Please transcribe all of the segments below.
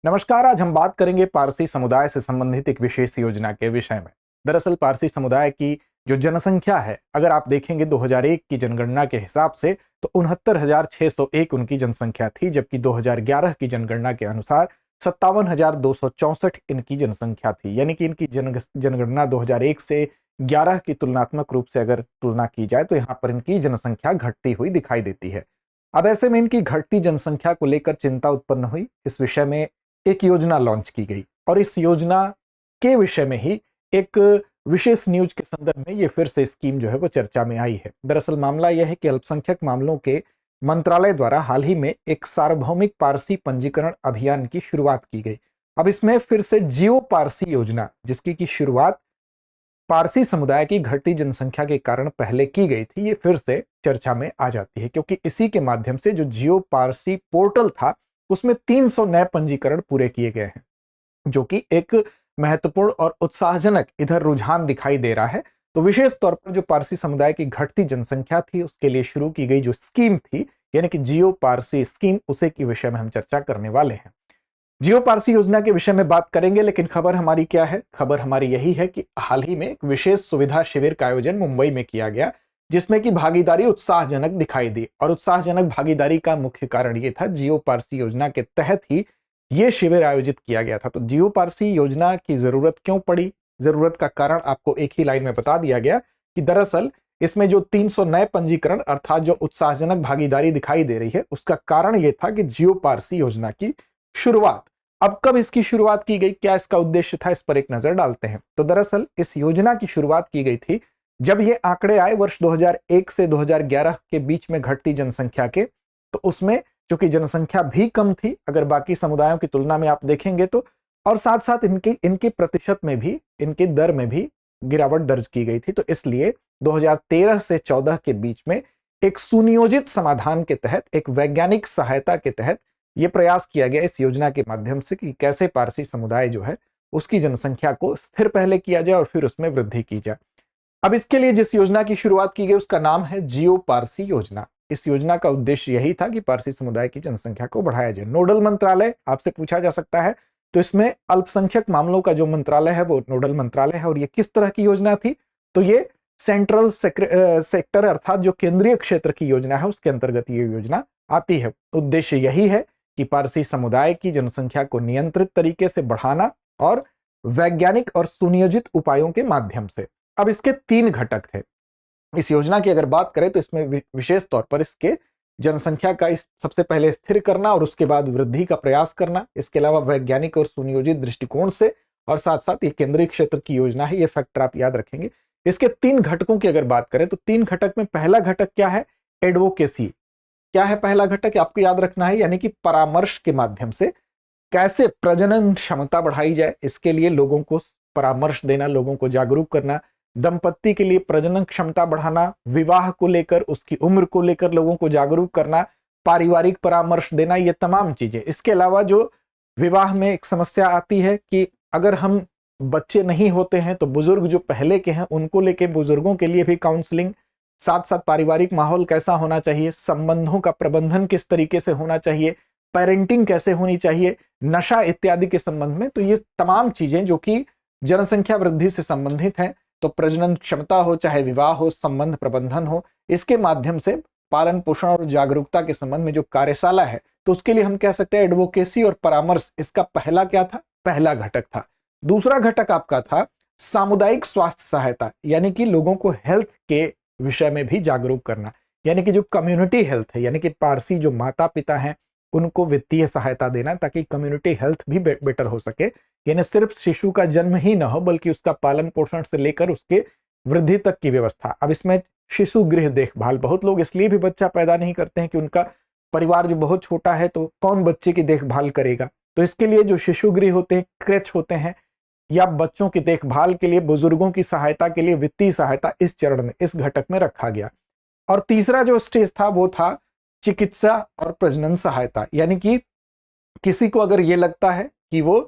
नमस्कार। आज हम बात करेंगे पारसी समुदाय से संबंधित एक विशेष योजना के विषय में। दरअसल पारसी समुदाय की जो जनसंख्या है, अगर आप देखेंगे 2001 की जनगणना के हिसाब से तो 69,601 उनकी जनसंख्या थी, जबकि 2011 की जनगणना के अनुसार 57,264 इनकी जनसंख्या थी। यानी कि इनकी जनगणना 2001 से 11 की तुलनात्मक रूप से अगर तुलना की जाए तो यहाँ पर इनकी जनसंख्या घटती हुई दिखाई देती है। अब ऐसे में इनकी घटती जनसंख्या को लेकर चिंता उत्पन्न हुई। इस विषय में एक योजना लॉन्च की गई और इस योजना के विषय में ही एक विशेष न्यूज के संदर्भ में ये फिर से स्कीम जो है वो चर्चा में आई है। दरअसल मामला यह है कि अल्पसंख्यक मामलों के मंत्रालय द्वारा हाल ही में एक सार्वभौमिक पारसी पंजीकरण अभियान की शुरुआत की गई। अब इसमें फिर से जियो पारसी योजना, जिसकी की शुरुआत पारसी समुदाय की घटती जनसंख्या के कारण पहले की गई थी, ये फिर से चर्चा में आ जाती है, क्योंकि इसी के माध्यम से जो जियो पारसी पोर्टल था उसमें 300 नए पंजीकरण पूरे किए गए हैं, जो कि एक महत्वपूर्ण और उत्साहजनक इधर रुझान दिखाई दे रहा है। तो विशेष तौर पर जो पारसी समुदाय की घटती जनसंख्या थी उसके लिए शुरू की गई जो स्कीम थी, यानी कि जियो पारसी स्कीम, उसे के विषय में हम चर्चा करने वाले हैं। जियो पारसी योजना के विषय में बात करेंगे, लेकिन खबर हमारी क्या है? खबर हमारी यही है कि हाल ही में एक विशेष सुविधा शिविर का आयोजन मुंबई में किया गया, जिसमें कि भागीदारी उत्साहजनक दिखाई दी। और उत्साहजनक भागीदारी का मुख्य कारण ये था, जियो पारसी योजना के तहत ही ये शिविर आयोजित किया गया था। तो जियो पारसी योजना की जरूरत क्यों पड़ी? जरूरत का कारण आपको एक ही लाइन में बता दिया गया कि दरअसल इसमें जो 300 नए पंजीकरण अर्थात जो उत्साहजनक भागीदारी दिखाई दे रही है, उसका कारण यह था कि जियो पारसी योजना की शुरुआत। अब कब इसकी शुरुआत की गई, क्या इसका उद्देश्य था, इस पर एक नजर डालते हैं। तो दरअसल इस योजना की शुरुआत की गई थी जब ये आंकड़े आए वर्ष 2001 से 2011 के बीच में घटती जनसंख्या के। तो उसमें चूंकि जनसंख्या भी कम थी अगर बाकी समुदायों की तुलना में आप देखेंगे तो, और साथ साथ इनके प्रतिशत में भी, इनके दर में भी गिरावट दर्ज की गई थी। तो इसलिए 2013 से 14 के बीच में एक सुनियोजित समाधान के तहत, एक वैज्ञानिक सहायता के तहत यह प्रयास किया गया इस योजना के माध्यम से कि कैसे पारसी समुदाय जो है उसकी जनसंख्या को स्थिर पहले किया जाए और फिर उसमें वृद्धि की जाए। अब इसके लिए जिस योजना की शुरुआत की गई उसका नाम है जियो पारसी योजना। इस योजना का उद्देश्य यही था कि पारसी समुदाय की जनसंख्या को बढ़ाया जाए। नोडल मंत्रालय आपसे पूछा जा सकता है, तो इसमें अल्पसंख्यक मामलों का जो मंत्रालय है वो नोडल मंत्रालय है। और ये किस तरह की योजना थी? तो ये सेंट्रल सेक्टर अर्थात जो केंद्रीय क्षेत्र की योजना है उसके अंतर्गत ये योजना आती है। उद्देश्य यही है कि पारसी समुदाय की जनसंख्या को नियंत्रित तरीके से बढ़ाना और वैज्ञानिक और सुनियोजित उपायों के माध्यम से। अब इसके 3 घटक थे इस योजना की। अगर बात करें तो इसमें विशेष तौर पर इसके जनसंख्या का सबसे पहले स्थिर करना और उसके बाद वृद्धि का प्रयास करना, इसके अलावा वैज्ञानिक और सुनियोजित दृष्टिकोण से, और साथ साथ ये केंद्रीय क्षेत्र की योजना है, ये फैक्टर आप याद रखेंगे। इसके 3 घटकों की अगर बात करें तो 3 घटक में पहला घटक क्या है? एडवोकेसी। क्या है पहला घटक? आपको याद रखना है, यानी कि परामर्श के माध्यम से कैसे प्रजनन क्षमता बढ़ाई जाए, इसके लिए लोगों को परामर्श देना, लोगों को जागरूक करना। दंपत्ति के लिए प्रजनन क्षमता बढ़ाना, विवाह को लेकर, उसकी उम्र को लेकर लोगों को जागरूक करना, पारिवारिक परामर्श देना, ये तमाम चीजें। इसके अलावा जो विवाह में एक समस्या आती है कि अगर हम बच्चे नहीं होते हैं तो बुजुर्ग जो पहले के हैं उनको लेके बुजुर्गों के लिए भी काउंसलिंग, साथ साथ पारिवारिक माहौल कैसा होना चाहिए, संबंधों का प्रबंधन किस तरीके से होना चाहिए, पेरेंटिंग कैसे होनी चाहिए, नशा इत्यादि के संबंध में। तो ये तमाम चीजें जो कि जनसंख्या वृद्धि से संबंधित हैं, तो प्रजनन क्षमता हो, चाहे विवाह हो, संबंध प्रबंधन हो, इसके माध्यम से पालन पोषण और जागरूकता के संबंध में जो कार्यशाला है, तो उसके लिए हम कह सकते हैं एडवोकेसी और परामर्श इसका पहला क्या था? पहला घटक था। दूसरा घटक आपका था सामुदायिक स्वास्थ्य सहायता, यानी कि लोगों को हेल्थ के विषय में भी जागरूक करना, यानी कि जो कम्युनिटी हेल्थ है, यानी कि पारसी जो माता पिता हैं उनको वित्तीय सहायता देना ताकि कम्युनिटी हेल्थ भी बेटर हो सके। यानी सिर्फ शिशु का जन्म ही ना हो बल्कि उसका पालन पोषण से लेकर उसके वृद्धि तक की व्यवस्था। अब इसमें शिशु गृह देखभाल, बहुत लोग इसलिए भी बच्चा पैदा नहीं करते हैं कि उनका परिवार जो बहुत छोटा है तो कौन बच्चे की देखभाल करेगा। तो इसके लिए जो शिशु गृह होते हैं, क्रेच होते हैं, या बच्चों की देखभाल के लिए, बुजुर्गों की सहायता के लिए वित्तीय सहायता इस चरण में, इस घटक में रखा गया। और तीसरा जो स्टेज था वो था चिकित्सा और प्रजनन सहायता, यानी कि किसी को अगर ये लगता है कि वो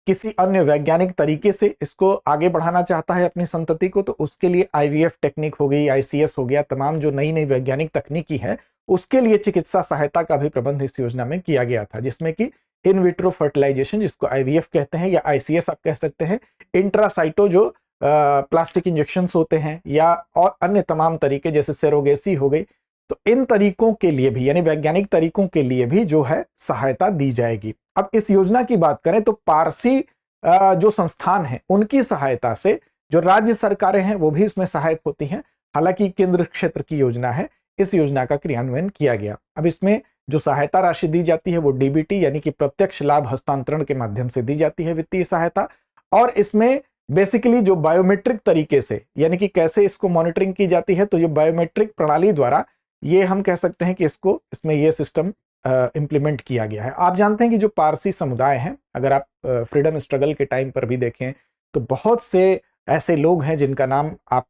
किसी अन्य वैज्ञानिक तरीके से इसको आगे बढ़ाना चाहता है अपनी संतति को, तो उसके लिए आईवीएफ टेक्निक हो गई, आईसीएस हो गया, तमाम जो नई नई वैज्ञानिक तकनीकी है, उसके लिए चिकित्सा सहायता का भी प्रबंध इस योजना में किया गया था, जिसमें कि इन विट्रो फर्टिलाइजेशन, जिसको IVF कहते हैं या ICS आप कह सकते हैं, इंट्रासाइटो जो प्लास्टिक इंजेक्शंस होते हैं, या और अन्य तमाम तरीके जैसे सेरोगेसी हो गई, तो इन तरीकों के लिए भी यानी वैज्ञानिक तरीकों के लिए भी जो है सहायता दी जाएगी। अब इस योजना की बात करें तो पारसी जो संस्थान है उनकी सहायता से जो राज्य सरकारें हैं वो भी इसमें सहायक होती हैं। हालांकि केंद्र क्षेत्र की योजना है, इस योजना का क्रियान्वयन किया गया। अब इसमें जो सहायता राशि दी जाती है वो DBT यानी कि प्रत्यक्ष लाभ हस्तांतरण के माध्यम से दी जाती है वित्तीय सहायता। और इसमें बेसिकली जो बायोमेट्रिक तरीके से यानी कि कैसे इसको मॉनिटरिंग की जाती है, तो ये बायोमेट्रिक प्रणाली द्वारा ये हम कह सकते हैं कि इसमें ये सिस्टम इंप्लीमेंट किया गया है। आप जानते हैं कि जो पारसी समुदाय हैं, अगर आप फ्रीडम स्ट्रगल के टाइम पर भी देखें तो बहुत से ऐसे लोग हैं जिनका नाम आप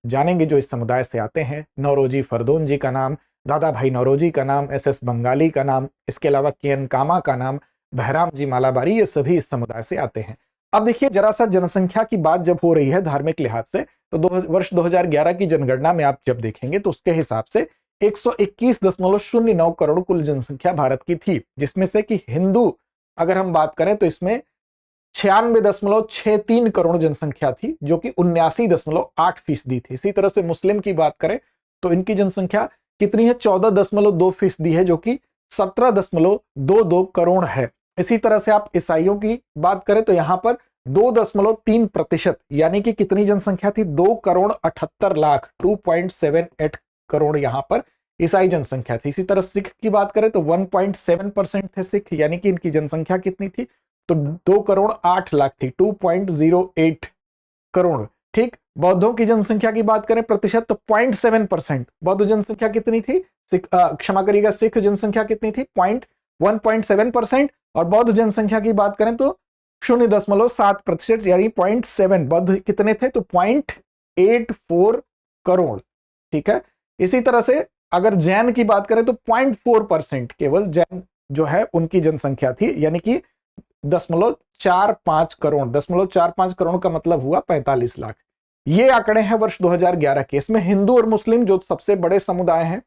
जानेंगे जो इस समुदाय से आते हैं। नौरोजी फरदोन जी का नाम, दादा भाई नौरोजी का नाम, SS बंगाली का नाम, इसके अलावा KN कामा का नाम, बहराम जी मालाबारी, ये सभी इस समुदाय से आते हैं। अब देखिए जरा सा जनसंख्या की बात जब हो रही है धार्मिक लिहाज से, तो वर्ष 2011 की जनगणना में आप जब देखेंगे तो उसके हिसाब से 121.09 करोड़ कुल जनसंख्या भारत की थी, जिसमें से कि हिंदू अगर हम बात करें तो इसमें 96.63 करोड़ जनसंख्या थी, जो कि 79.8% थी। इसी तरह से मुस्लिम की बात करें तो इनकी जनसंख्या कितनी है, 14.2% है, जो कि 17.22 करोड़ है। इसी तरह से आप ईसाइयों की बात करें तो यहां पर 2.3% यानी कि कितनी जनसंख्या थी, 2,78,00,000 2.78 करोड़ यहां पर ईसाई जनसंख्या थी। इसी तरह सिख की बात करें तो 1.7% थे सिख, यानी कि इनकी जनसंख्या कितनी थी, तो 2,08,00,000 थी, 2.08 करोड़। ठीक, बौद्धों की जनसंख्या की बात करें प्रतिशत तो 0.7%। बौद्ध जनसंख्या कितनी थी, क्षमा करिएगा, सिख जनसंख्या कितनी थी, 1.7%। और बौद्ध जनसंख्या की बात करें तो 0.7% यानी 0.7। बौद्ध कितने थे, तो 0.84 करोड़। ठीक है, इसी तरह से अगर जैन की बात करें तो 0.4% केवल जैन जो है उनकी जनसंख्या थी, यानी कि 0.45 करोड़। 0.45 करोड़ का मतलब हुआ 45 लाख। ये आंकड़े हैं वर्ष 2011 के। इसमें हिंदू और मुस्लिम जो सबसे बड़े समुदाय हैं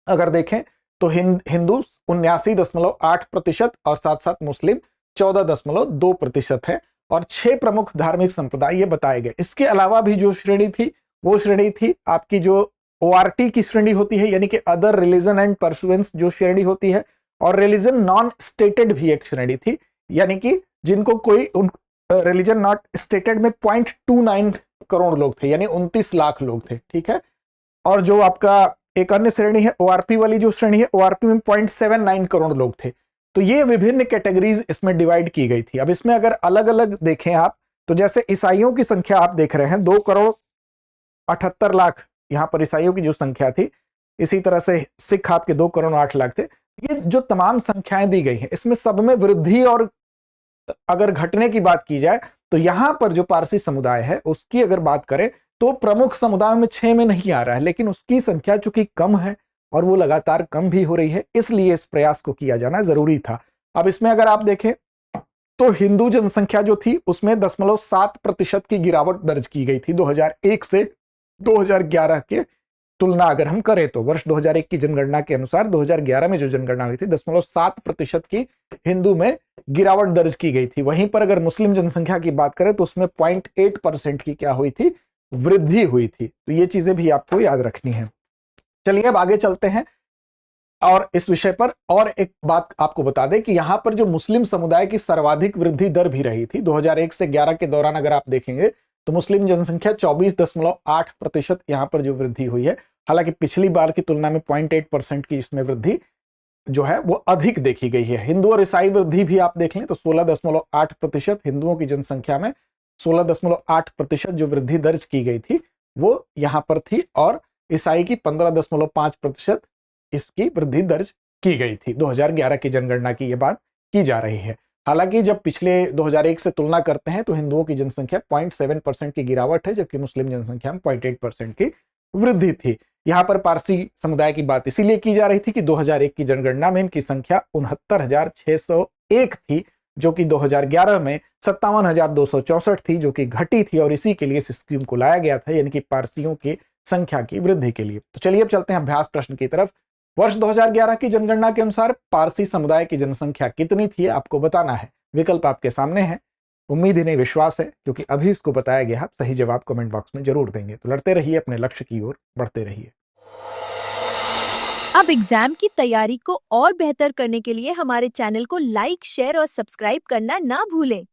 अगर देखें तो हिंदू 79.8% और साथ साथ मुस्लिम 14.2% है, और 6 प्रमुख धार्मिक संप्रदाय ये बताए गए। इसके अलावा भी जो श्रेणी थी वो श्रेणी थी आपकी जो ORT की श्रेणी होती है, यानी कि अदर रिलीजन एंड परसुएंस जो श्रेणी होती है, और रिलीजन नॉन स्टेटेड भी एक श्रेणी थी, यानी कि जिनको कोई रिलीजन नॉट स्टेटेड में 0.29 करोड़ लोग थे, यानी 29 लाख लोग थे। ठीक है, और जो आपका एक अन्य श्रेणी है ORP वाली जो श्रेणी है, ORP में 0.79 करोड़ लोग थे। तो ये विभिन्न कैटेगरीज इसमें डिवाइड की गई थी। अब इसमें अगर अलग अलग देखें आप तो जैसे ईसाइयों की संख्या आप देख रहे हैं 2,78,00,000 यहां पर ईसाइयों की जो संख्या थी। इसी तरह से सिख आपके 2,08,00,000 थे। ये जो तमाम संख्याएं दी गई हैं इसमें सब में वृद्धि और अगर घटने की बात की जाए तो यहां पर जो पारसी समुदाय है उसकी अगर बात करें तो प्रमुख समुदायों में 6 में नहीं आ रहा है, लेकिन उसकी संख्या चूंकि कम है और वो लगातार कम भी हो रही है, इसलिए इस प्रयास को किया जाना जरूरी था। अब इसमें अगर आप देखें तो हिंदू जनसंख्या जो थी उसमें 0.7% की गिरावट दर्ज की गई थी 2001 से 2011 के तुलना अगर हम करें तो। वर्ष 2001 की जनगणना के अनुसार 2011 में जो जनगणना हुई थी 0.7% की हिंदू में गिरावट दर्ज की गई थी। वहीं पर अगर मुस्लिम जनसंख्या की बात करें तो उसमें 0.8% की क्या हुई थी, वृद्धि हुई थी। तो ये चीजें भी आपको याद रखनी है। चलिए अब आगे चलते हैं और इस विषय पर और एक बात आपको बता दें कि यहां पर जो मुस्लिम समुदाय की सर्वाधिक वृद्धि दर भी रही थी 2001 से 11 के दौरान अगर आप देखेंगे तो मुस्लिम जनसंख्या 24.8% यहां पर जो वृद्धि हुई है। हालांकि पिछली बार की तुलना में 0.8% की इसमें वृद्धि जो है वो अधिक देखी गई है। हिंदू और ईसाई वृद्धि भी आप देख लें तो 16.8%, हिंदुओं की जनसंख्या में 16.8% जो वृद्धि दर्ज की गई थी वो यहां पर थी, और ईसाई की 15.5% इसकी वृद्धि दर्ज की गई थी। 2011 की जनगणना की यह बात की जा रही है। हालांकि जब पिछले 2001 से तुलना करते हैं तो हिंदुओं की जनसंख्या 0.7% की गिरावट है, जबकि मुस्लिम जनसंख्या में 0.8% की वृद्धि थी। यहां पर पारसी समुदाय की बात इसीलिए की जा रही थी कि 2001 की जनगणना में इनकी संख्या 69,601 थी, जो कि 2011 में 57,264 थी, जो कि घटी थी, और इसी के लिए इस स्कीम को लाया गया था, यानी कि पारसियों की संख्या की वृद्धि के लिए। तो चलिए अब चलते हैं अभ्यास प्रश्न की तरफ। वर्ष 2011 की जनगणना के अनुसार पारसी समुदाय की जनसंख्या कितनी थी आपको बताना है। विकल्प आपके सामने है। उम्मीद ही नहीं विश्वास है, क्योंकि अभी इसको बताया गया। आप सही जवाब कमेंट बॉक्स में जरूर देंगे। तो लड़ते रहिए, अपने लक्ष्य की ओर बढ़ते रहिए। अब एग्जाम की तैयारी को और बेहतर करने के लिए हमारे चैनल को लाइक, शेयर और सब्सक्राइब करना ना भूलें।